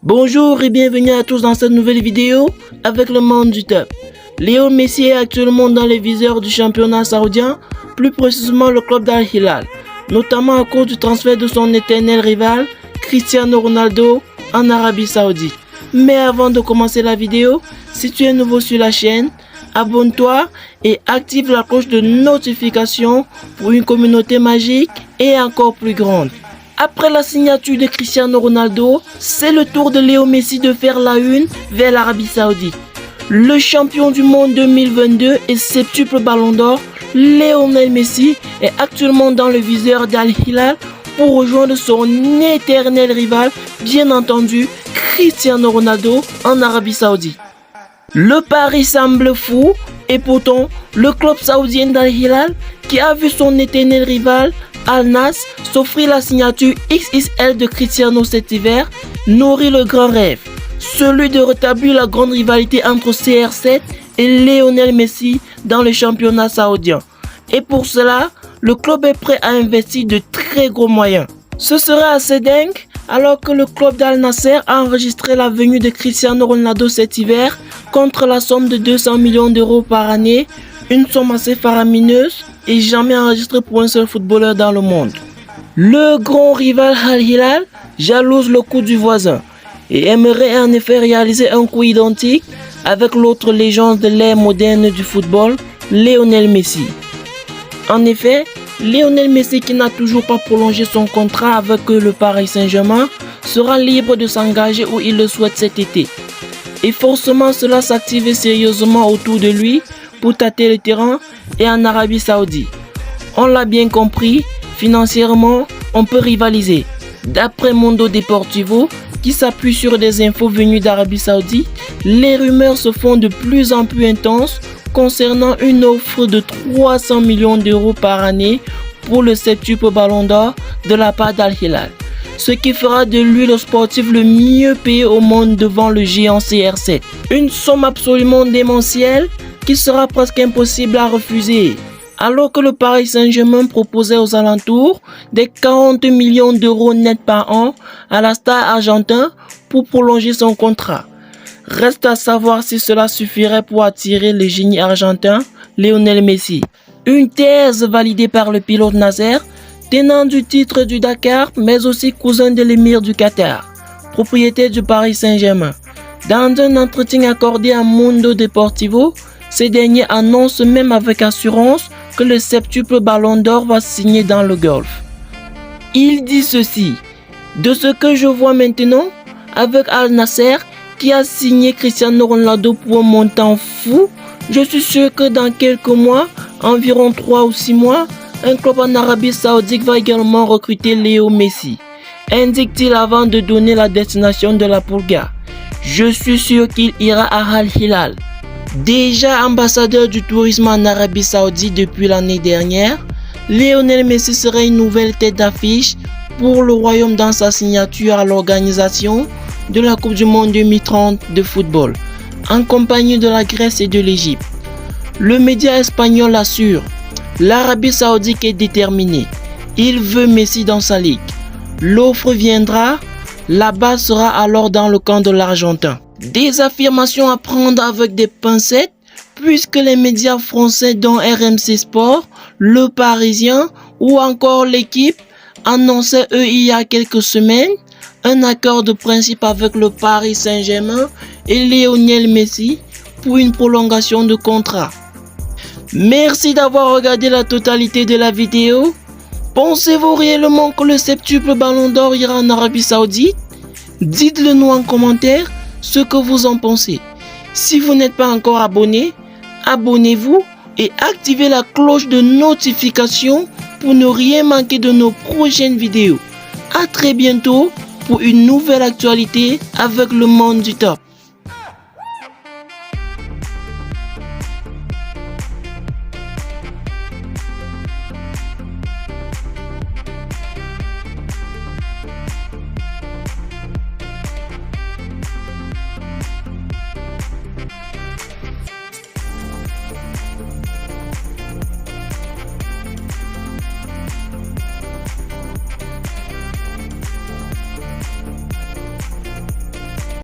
Bonjour et bienvenue à tous dans cette nouvelle vidéo avec le monde du top. Léo Messi est actuellement dans les viseurs du championnat saoudien, plus précisément le club d'Al Hilal, notamment à cause du transfert de son éternel rival Cristiano Ronaldo en Arabie Saoudite. Mais avant de commencer la vidéo, si tu es nouveau sur la chaîne, abonne-toi et active la cloche de notification pour une communauté magique et encore plus grande. Après la signature de Cristiano Ronaldo, c'est le tour de Léo Messi de faire la une vers l'Arabie Saoudite. Le champion du monde 2022 et septuple ballon d'or, Lionel Messi est actuellement dans le viseur d'Al Hilal pour rejoindre son éternel rival, bien entendu, Cristiano Ronaldo en Arabie Saoudite. Le pari semble fou et pourtant, le club saoudien d'Al Hilal, qui a vu son éternel rival Al Nassr s'offrir la signature XXL de Cristiano cet hiver, nourrit le grand rêve, celui de rétablir la grande rivalité entre CR7 et Lionel Messi dans le championnat saoudien. Et pour cela, le club est prêt à investir de très gros moyens. Ce serait assez dingue alors que le club d'Al Nassr a enregistré la venue de Cristiano Ronaldo cet hiver contre la somme de 200 millions d'euros par année, une somme assez faramineuse et jamais enregistrée pour un seul footballeur dans le monde. Le grand rival Al Hilal jalouse le coup du voisin et aimerait en effet réaliser un coup identique avec l'autre légende de l'ère moderne du football, Lionel Messi. En effet, Lionel Messi, qui n'a toujours pas prolongé son contrat avec le Paris Saint-Germain, sera libre de s'engager où il le souhaite cet été. Et forcément cela s'active sérieusement autour de lui pour tâter le terrain et en Arabie Saoudite. On l'a bien compris, financièrement, on peut rivaliser. D'après Mundo Deportivo, qui s'appuie sur des infos venues d'Arabie Saoudite, les rumeurs se font de plus en plus intenses concernant une offre de 300 millions d'euros par année pour le septuple ballon d'or de la part d'Al Hilal, ce qui fera de lui le sportif le mieux payé au monde devant le géant CR7. Une somme absolument démentielle qui sera presque impossible à refuser, alors que le Paris Saint-Germain proposait aux alentours des 40 millions d'euros nets par an à la star argentin pour prolonger son contrat. Reste à savoir si cela suffirait pour attirer le génie argentin Lionel Messi. Une thèse validée par le pilote Nasser, tenant du titre du Dakar, mais aussi cousin de l'émir du Qatar, propriétaire du Paris Saint-Germain. Dans un entretien accordé à Mundo Deportivo, ce dernier annonce même avec assurance que le septuple ballon d'or va signer dans le Golfe. Il dit ceci: de ce que je vois maintenant, avec Al Nassr, qui a signé Cristiano Ronaldo pour un montant fou, je suis sûr que dans quelques mois, environ 3 ou 6 mois, un club en Arabie Saoudite va également recruter Léo Messi, indique-t-il avant de donner la destination de la Pulga. Je suis sûr qu'il ira à Al Hilal. Déjà ambassadeur du tourisme en Arabie Saoudite depuis l'année dernière, Lionel Messi serait une nouvelle tête d'affiche pour le royaume dans sa signature à l'organisation de la Coupe du Monde 2030 de football, en compagnie de la Grèce et de l'Égypte. Le média espagnol assure: l'Arabie Saoudite est déterminée. Il veut Messi dans sa ligue. L'offre viendra, la balle sera alors dans le camp de l'Argentin. Des affirmations à prendre avec des pincettes, puisque les médias français dont RMC Sport, Le Parisien ou encore l'équipe annonçaient eux il y a quelques semaines un accord de principe avec le Paris Saint-Germain et Lionel Messi pour une prolongation de contrat. Merci d'avoir regardé la totalité de la vidéo. Pensez-vous réellement que le septuple ballon d'or ira en Arabie Saoudite? Dites-le nous en commentaire ce que vous en pensez. Si vous n'êtes pas encore abonné, abonnez-vous et activez la cloche de notification pour ne rien manquer de nos prochaines vidéos. À très bientôt pour une nouvelle actualité avec le monde du top.